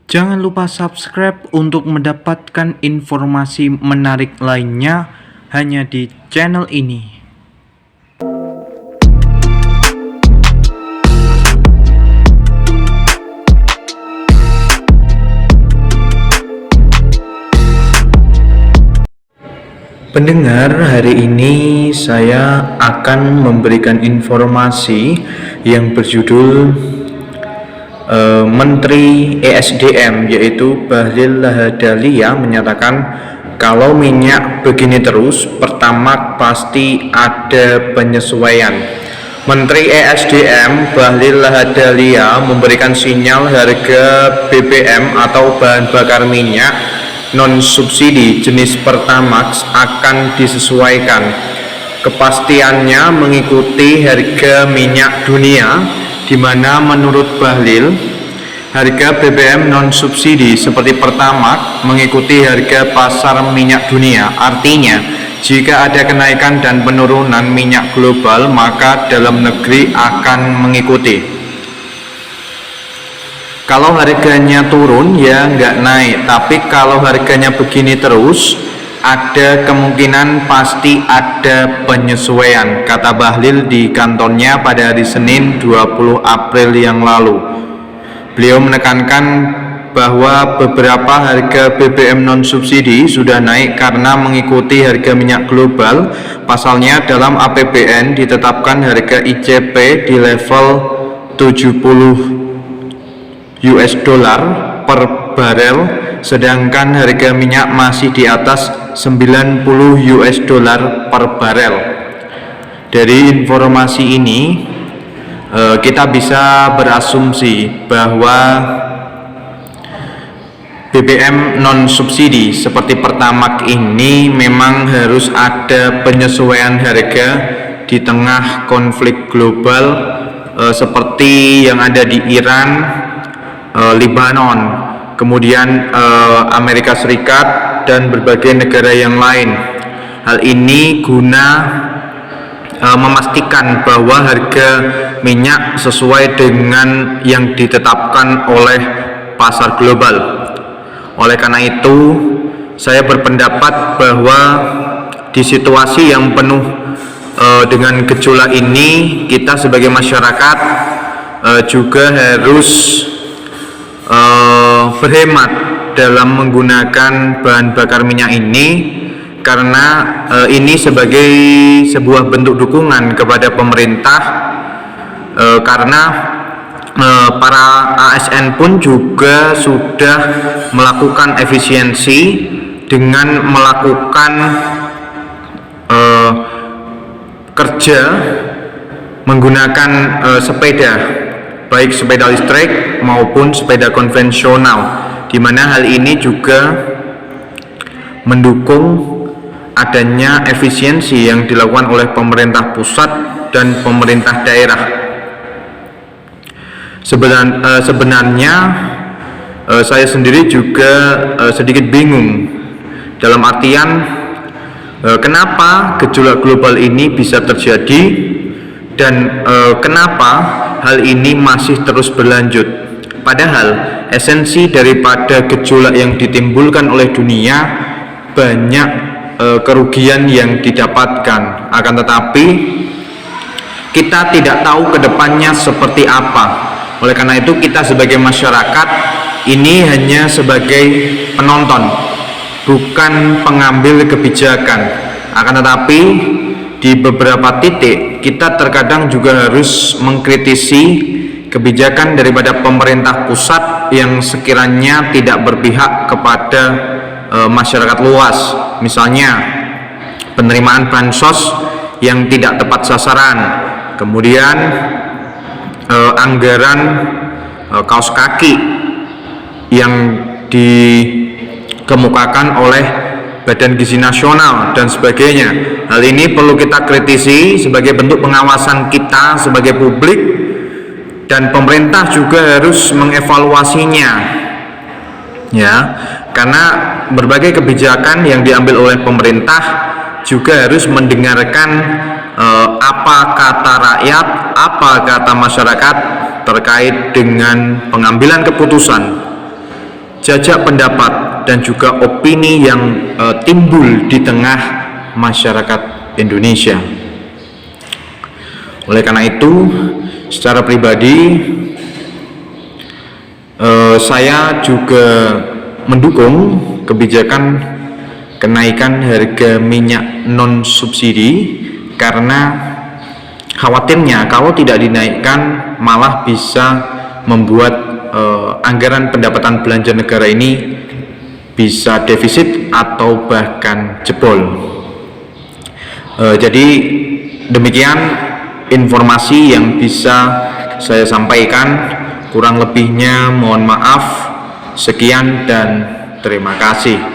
Jangan lupa subscribe untuk mendapatkan informasi menarik lainnya hanya di channel ini. Pendengar, hari ini saya akan memberikan informasi yang berjudul Menteri ESDM yaitu Bahlil Lahadalia menyatakan kalau minyak begini terus Pertamax pasti ada penyesuaian. Menteri ESDM Bahlil Lahadalia memberikan sinyal harga BBM atau bahan bakar minyak non-subsidi jenis Pertamax akan disesuaikan. Kepastiannya mengikuti harga minyak dunia, di mana menurut Bahlil harga BBM non-subsidi seperti Pertamax mengikuti harga pasar minyak dunia. Artinya, jika ada kenaikan dan penurunan minyak global, maka dalam negeri akan mengikuti. Kalau harganya turun ya nggak naik, tapi kalau harganya begini terus ada kemungkinan pasti ada penyesuaian, kata Bahlil di kantornya pada hari Senin 20 April yang lalu. Beliau menekankan bahwa beberapa harga BBM non-subsidi sudah naik karena mengikuti harga minyak global. Pasalnya dalam APBN ditetapkan harga ICP di level 70 US dollar per barel, sedangkan harga minyak masih di atas 90 US dollar per barel. Dari informasi ini kita bisa berasumsi bahwa BBM non subsidi seperti Pertamax ini memang harus ada penyesuaian harga di tengah konflik global seperti yang ada di Iran, Lebanon, kemudian Amerika Serikat dan berbagai negara yang lain. Hal ini guna memastikan bahwa harga minyak sesuai dengan yang ditetapkan oleh pasar global. Oleh karena itu, saya berpendapat bahwa di situasi yang penuh dengan gejolak ini, kita sebagai masyarakat juga harus berhemat dalam menggunakan bahan bakar minyak ini, karena ini sebagai sebuah bentuk dukungan kepada pemerintah, karena para ASN pun juga sudah melakukan efisiensi dengan melakukan kerja menggunakan sepeda, baik sepeda listrik maupun sepeda konvensional, di mana hal ini juga mendukung adanya efisiensi yang dilakukan oleh pemerintah pusat dan pemerintah daerah. Sebenarnya saya sendiri juga sedikit bingung, dalam artian kenapa gejolak global ini bisa terjadi dan kenapa hal ini masih terus berlanjut, padahal esensi daripada gejolak yang ditimbulkan oleh dunia banyak kerugian yang didapatkan. Akan tetapi kita tidak tahu kedepannya seperti apa. Oleh karena itu kita sebagai masyarakat ini hanya sebagai penonton, bukan pengambil kebijakan. Akan tetapi di beberapa titik kita terkadang juga harus mengkritisi kebijakan daripada pemerintah pusat yang sekiranya tidak berpihak kepada masyarakat luas. Misalnya penerimaan bansos yang tidak tepat sasaran, kemudian anggaran kaos kaki yang dikemukakan oleh Badan Gizi Nasional dan sebagainya. Hal ini perlu kita kritisi sebagai bentuk pengawasan kita sebagai publik, dan pemerintah juga harus mengevaluasinya, ya, karena berbagai kebijakan yang diambil oleh pemerintah juga harus mendengarkan apa kata rakyat, apa kata masyarakat terkait dengan pengambilan keputusan. jajak pendapat dan juga opini yang timbul di tengah masyarakat Indonesia. Oleh karena itu, secara pribadi saya juga mendukung kebijakan kenaikan harga minyak non subsidi, karena khawatirnya kalau tidak dinaikkan malah bisa membuat anggaran pendapatan belanja negara ini bisa defisit atau bahkan jebol. Jadi demikian informasi yang bisa saya sampaikan. Kurang lebihnya mohon maaf. Sekian dan terima kasih.